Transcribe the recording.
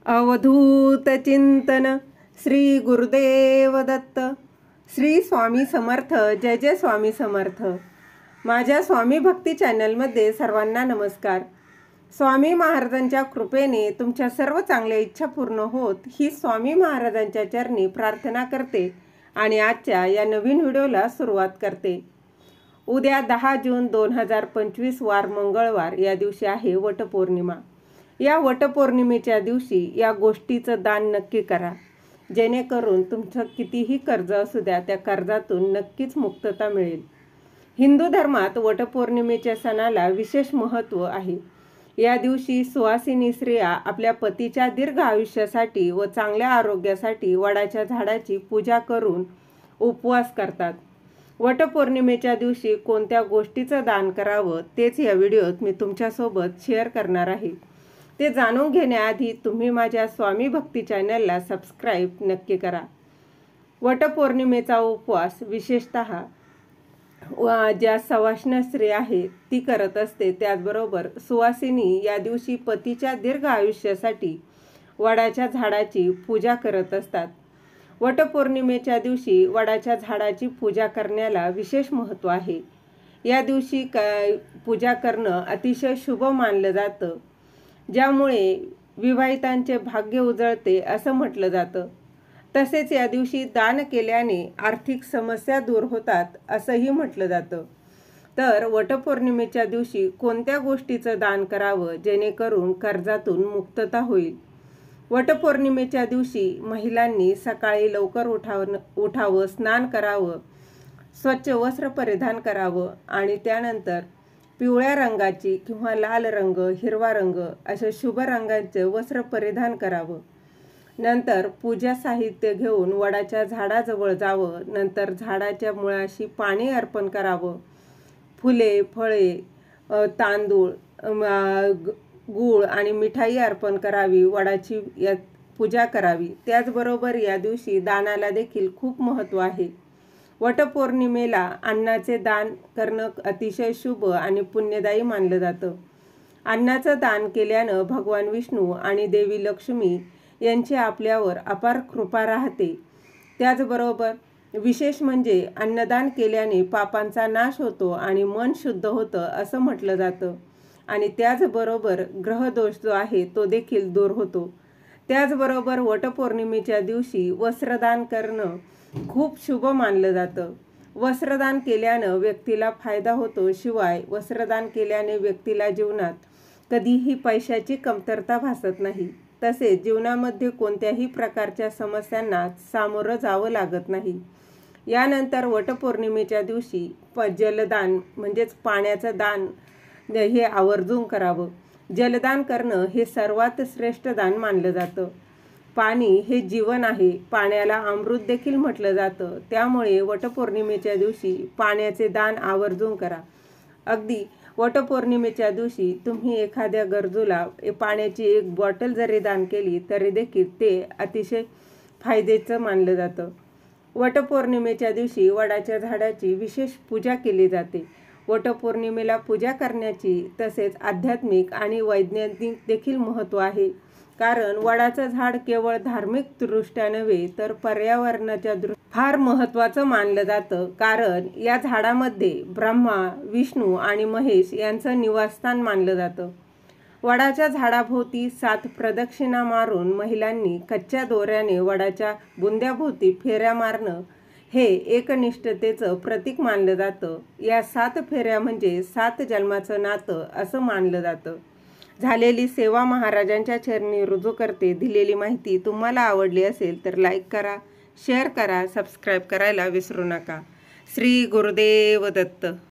अवधूत चिंतन श्री गुरुदेव दत्त. श्री स्वामी समर्थ. जय जय स्वामी समर्थ. माझ्या स्वामी भक्ती चॅनलमध्ये सर्वांना नमस्कार. स्वामी महाराजांच्या कृपेने तुमच्या सर्व चांगल्या इच्छा पूर्ण होत ही स्वामी महाराजांच्या चरणी प्रार्थना करते आणि आजच्या या नवीन व्हिडिओला सुरुवात करते. उद्या 10 जून 2025 वार मंगळवार या दिवशी आहे वटपौर्णिमा. या वटपौर्णिमेच्या दिवशी या गोष्टीचं दान नक्की करा, जेणेकरून तुमचं कितीही कर्ज असू द्या त्या कर्जातून नक्कीच मुक्तता मिळेल. हिंदू धर्मात वटपौर्णिमेच्या सणाला विशेष महत्त्व आहे. या दिवशी सुवासिनी स्त्रिया आपल्या पतीच्या दीर्घ आयुष्यासाठी व चांगल्या आरोग्यासाठी वडाच्या झाडाची पूजा करून उपवास करतात. वटपौर्णिमेच्या दिवशी कोणत्या गोष्टीचं दान करावं तेच या व्हिडिओत मी तुमच्यासोबत शेअर करणार आहे. ते जाणून घेण्याआधी तुम्ही माझ्या स्वामी भक्ती चॅनलला सबस्क्राईब नक्की करा. वटपौर्णिमेचा उपवास विशेषतः ज्या सवाष्ण स्त्री आहे ती करत असते. त्याचबरोबर सुवासिनी या दिवशी पतीच्या दीर्घ आयुष्यासाठी वडाच्या झाडाची पूजा करत असतात. वटपौर्णिमेच्या दिवशी वडाच्या झाडाची पूजा करण्याला विशेष महत्त्व आहे. या दिवशी पूजा करणं अतिशय शुभ मानलं जातं, ज्यामुळे विवाहितांचे भाग्य उजळते असं म्हटलं जातं. तसेच या दिवशी दान केल्याने आर्थिक समस्या दूर होतात असंही म्हटलं जातं. तर वटपौर्णिमेच्या दिवशी कोणत्या गोष्टीचं दान करावं जेणेकरून कर्जातून मुक्तता होईल? वटपौर्णिमेच्या दिवशी महिलांनी सकाळी लवकर उठावं, स्नान करावं, स्वच्छ वस्त्र परिधान करावं आणि त्यानंतर पिवळ्या रंगाची किंवा लाल रंग, हिरवा रंग अशा शुभ रंगांचे वस्त्र परिधान करावं. नंतर पूजा साहित्य घेऊन वडाच्या झाडाजवळ जावं. नंतर झाडाच्या मुळाशी पाणी अर्पण करावं. फुले, फळे, तांदूळ, गूळ आणि मिठाई अर्पण करावी. वडाची पूजा करावी. त्याचबरोबर या दिवशी दानाला देखील खूप महत्त्व आहे. वटपौर्णिमेला अन्नाचे दान करणं अतिशय शुभ आणि पुण्यदायी मानलं जातं. अन्नाचं दान केल्यानं भगवान विष्णू आणि देवी लक्ष्मी यांची आपल्यावर अपार कृपा राहते. त्याचबरोबर विशेष म्हणजे अन्नदान केल्याने पापांचा नाश होतो आणि मन शुद्ध होतं असं म्हटलं जातं. आणि त्याचबरोबर ग्रहदोष जो आहे तो देखील दूर होतो. त्याचबरोबर वटपौर्णिमेच्या दिवशी वस्त्रदान करणं खूप शुभ मानलं जातं. वस्त्रदान केल्यानं व्यक्तीला फायदा होतो. शिवाय वस्त्रदान केल्याने व्यक्तीला जीवनात कधीही पैशाची कमतरता भासत नाही. तसेच जीवनामध्ये कोणत्याही प्रकारच्या समस्यांना सामोरं जावं लागत नाही. यानंतर वटपौर्णिमेच्या दिवशी जलदान म्हणजेच पाण्याचं दान हे आवर्जून करावं. जलदान करणं हे सर्वात श्रेष्ठ दान मानलं जातं. पाणी हे जीवन आहे. पाण्याला अमृत देखील म्हटलं जातं. त्यामुळे वटपौर्णिमेच्या दिवशी पाण्याचे दान आवर्जून करा. अगदी वटपौर्णिमेच्या दिवशी तुम्ही एखाद्या गरजूला पाण्याची एक बॉटल जरी दान केली तरी देखील ते अतिशय फायद्याचं मानलं जातं. वटपौर्णिमेच्या दिवशी वडाच्या झाडाची विशेष पूजा केली जाते. वटपौर्णिमेला पूजा करण्याची तसेच आध्यात्मिक आणि वैज्ञानिक देखील महत्त्व आहे. कारण वडाचं झाड केवळ धार्मिक दृष्ट्या नव्हे तर पर्यावरणाच्या फार महत्त्वाचं मानलं जातं. कारण या झाडामध्ये ब्रह्मा, विष्णू आणि महेश यांचं निवासस्थान मानलं जातं. वडाच्या झाडाभोवती 7 प्रदक्षिणा मारून महिलांनी कच्च्या दोऱ्याने वडाच्या बुंद्याभोवती फेऱ्या मारणं हे एकनिष्ठतेचं प्रतीक मानलं जातं. या 7 फेऱ्या म्हणजे 7 जन्माचं नातं असं मानलं जातं. झालेली सेवा महाराजांच्या चरणी रुजू करते. दिलेली माहिती तुम्हाला आवडली असेल तर लाईक करा, शेअर करा, सबस्क्राईब करायला विसरू नका. श्री गुरुदेव दत्त.